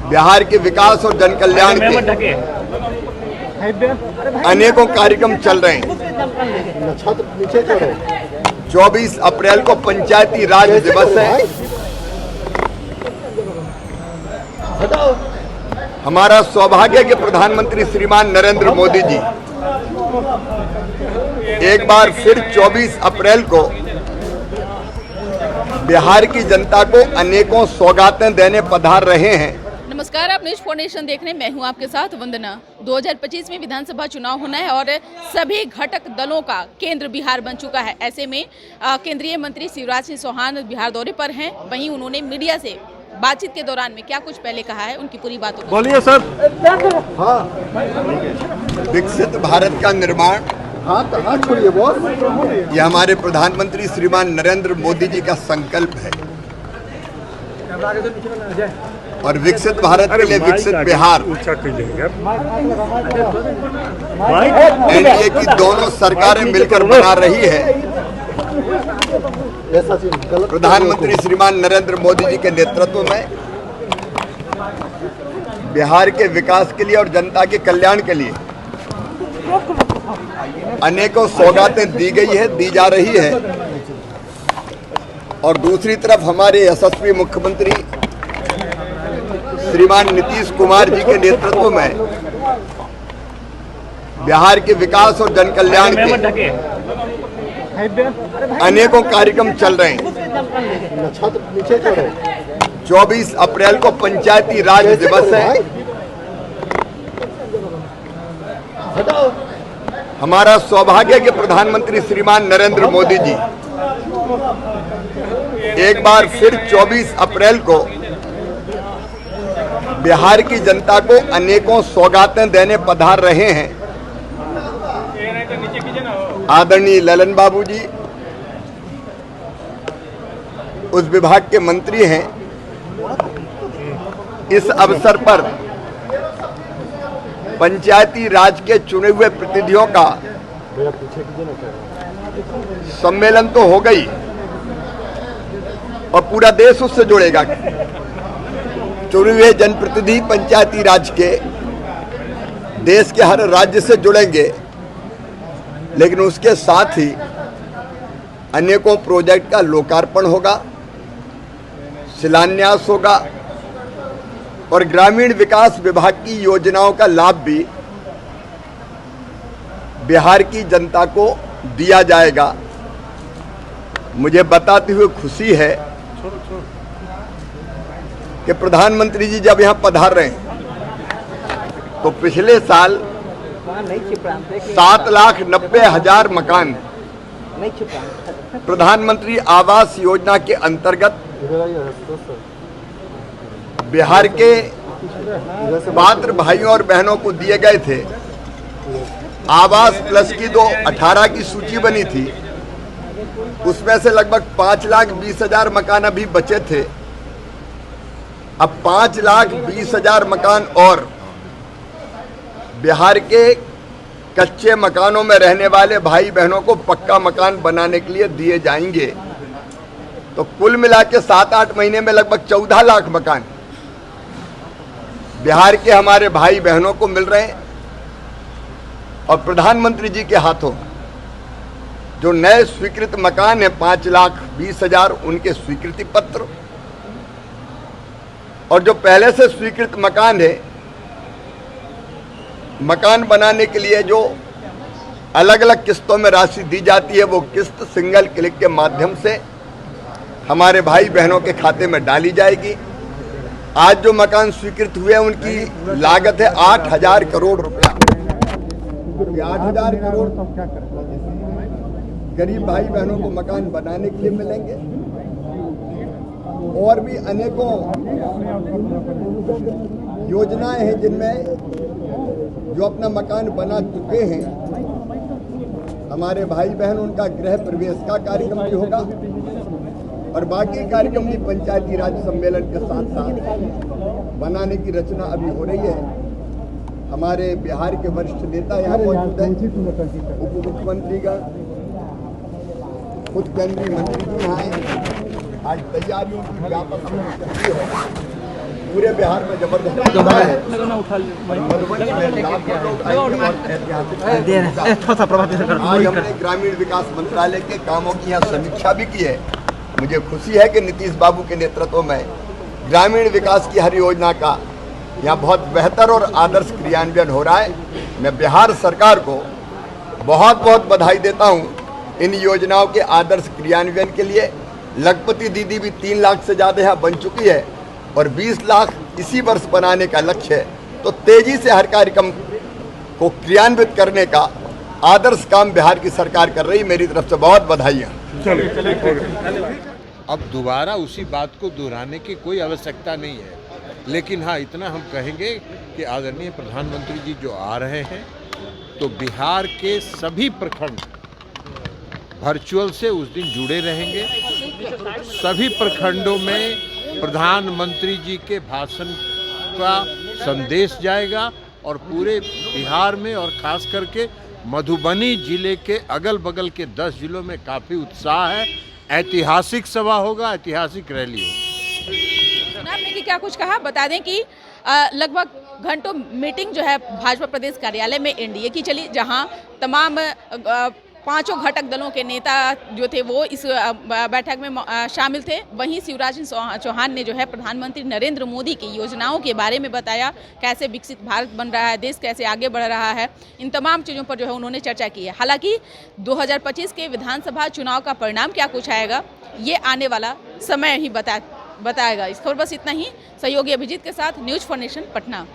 बिहार के विकास और जन कल्याण के अनेकों कार्यक्रम चल रहे हैं। 24 अप्रैल को पंचायती राज दिवस है। हमारा सौभाग्य कि प्रधानमंत्री श्रीमान नरेंद्र मोदी जी एक बार फिर 24 अप्रैल को बिहार की जनता को अनेकों सौगातें देने पधार रहे हैं। नमस्कार, आप न्यूज 4 नेशन देख रहे हैं। मैं हूं आपके साथ वंदना। 2025 में विधानसभा चुनाव होना है और सभी घटक दलों का केंद्र बिहार बन चुका है। ऐसे में केंद्रीय मंत्री शिवराज सिंह चौहान बिहार दौरे पर हैं। वहीं उन्होंने मीडिया से बातचीत के दौरान में क्या कुछ पहले कहा है, उनकी पूरी बातों को बोलिए सर। विकसित भारत का निर्माण छोड़िए बोल। यह हमारे प्रधानमंत्री श्रीमान नरेंद्र मोदी जी का संकल्प है और विकसित भारत के लिए विकसित बिहार एनडीए की दोनों सरकारें मिलकर बना रही है। प्रधानमंत्री श्रीमान नरेंद्र मोदी जी के नेतृत्व में बिहार के विकास के लिए और जनता के कल्याण के लिए अनेकों सौगातें दी गई है, दी जा रही है। और दूसरी तरफ हमारे यशस्वी मुख्यमंत्री श्रीमान नीतीश कुमार जी के नेतृत्व में बिहार के विकास और जन कल्याण के अनेकों कार्यक्रम चल रहे हैं। 24 अप्रैल को पंचायती राज दिवस है। हमारा सौभाग्य कि प्रधानमंत्री श्रीमान नरेंद्र मोदी जी एक बार फिर 24 अप्रैल को बिहार की जनता को अनेकों सौगातें देने पधार रहे हैं। आदरणीय ललन बाबू जी उस विभाग के मंत्री हैं। इस अवसर पर पंचायती राज के चुने हुए प्रतिनिधियों का सम्मेलन तो हो गई और पूरा देश उससे जुड़ेगा। चुने हुए जनप्रतिनिधि पंचायती राज के देश के हर राज्य से जुड़ेंगे, लेकिन उसके साथ ही अनेकों प्रोजेक्ट का लोकार्पण होगा, शिलान्यास होगा और ग्रामीण विकास विभाग की योजनाओं का लाभ भी बिहार की जनता को दिया जाएगा। मुझे बताते हुए खुशी है कि प्रधानमंत्री जी जब यहां पधार रहे हैं तो पिछले साल 7,90,000 मकान प्रधानमंत्री आवास योजना के अंतर्गत बिहार के पात्र भाइयों और बहनों को दिए गए थे। आवास प्लस की 2018 की सूची बनी थी, उसमें से लगभग 5,20,000 मकान अभी बचे थे। अब 5,20,000 मकान और बिहार के कच्चे मकानों में रहने वाले भाई बहनों को पक्का मकान बनाने के लिए दिए जाएंगे। तो कुल मिला के 7-8 महीने में लगभग 14 लाख मकान बिहार के हमारे भाई बहनों को मिल रहे हैं। और प्रधानमंत्री जी के हाथों जो नए स्वीकृत मकान है 5,20,000 उनके स्वीकृति पत्र, और जो पहले से स्वीकृत मकान है मकान बनाने के लिए जो अलग अलग किस्तों में राशि दी जाती है, वो किस्त सिंगल क्लिक के माध्यम से हमारे भाई बहनों के खाते में डाली जाएगी। आज जो मकान स्वीकृत हुए हैं उनकी लागत है 8,000 करोड़ रुपया। 8,000 करोड़ गरीब भाई बहनों को मकान बनाने के लिए मिलेंगे। और भी अनेकों योजनाएं हैं जिनमें जो अपना मकान बना चुके हैं हमारे भाई बहन, उनका गृह प्रवेश का कार्यक्रम भी होगा और बाकी कार्यक्रम भी पंचायती राज सम्मेलन के साथ साथ बनाने की रचना अभी हो रही है। हमारे बिहार के वरिष्ठ नेता यहाँ मौजूद हैं, उप मुख्यमंत्रीगण, खुद केंद्रीय मंत्री जी यहाँ आए। आज तैयारियों की व्यापक है। पूरे बिहार में जबरदस्त उत्साह है। मधुबनी में लाखों लोग आए और ऐतिहासिक आज हमने ग्रामीण विकास मंत्रालय के कामों की यहाँ समीक्षा भी की है। मुझे खुशी है कि नीतीश बाबू के नेतृत्व में ग्रामीण विकास की हर योजना का यहाँ बहुत बेहतर और आदर्श क्रियान्वयन हो रहा है। मैं बिहार सरकार को बहुत बहुत बधाई देता हूँ इन योजनाओं के आदर्श क्रियान्वयन के लिए। लखपति दीदी भी 3 लाख से ज़्यादा यहाँ बन चुकी है और 20 लाख इसी वर्ष बनाने का लक्ष्य है। तो तेजी से हर कार्यक्रम को क्रियान्वित करने का आदर्श काम बिहार की सरकार कर रही। मेरी तरफ से बहुत बधाइयाँ। अब दोबारा उसी बात को दोहराने की कोई आवश्यकता नहीं है, लेकिन हाँ इतना हम कहेंगे कि आदरणीय प्रधानमंत्री जी जो आ रहे हैं तो बिहार के सभी प्रखंड वर्चुअल से उस दिन जुड़े रहेंगे। सभी प्रखंडों में प्रधानमंत्री जी के भाषण का संदेश जाएगा और पूरे बिहार में और खास करके मधुबनी जिले के अगल बगल के 10 जिलों में काफ़ी उत्साह है। ऐतिहासिक सभा होगा, ऐतिहासिक रैली होगी। आपने कि क्या कुछ कहा, बता दें कि लगभग घंटों मीटिंग जो है भाजपा प्रदेश कार्यालय में एनडीए की चली, जहां तमाम 5 घटक दलों के नेता जो थे वो इस बैठक में शामिल थे। वहीं शिवराज सिंह चौहान ने जो है प्रधानमंत्री नरेंद्र मोदी की योजनाओं के बारे में बताया, कैसे विकसित भारत बन रहा है, देश कैसे आगे बढ़ रहा है, इन तमाम चीज़ों पर जो है उन्होंने चर्चा की है। हालांकि 2025 के विधानसभा चुनाव का परिणाम क्या कुछ आएगा ये आने वाला समय ही बताएगा। इस खबर बस इतना ही। सहयोगी अभिजीत के साथ न्यूज़ फॉर नेशन, पटना।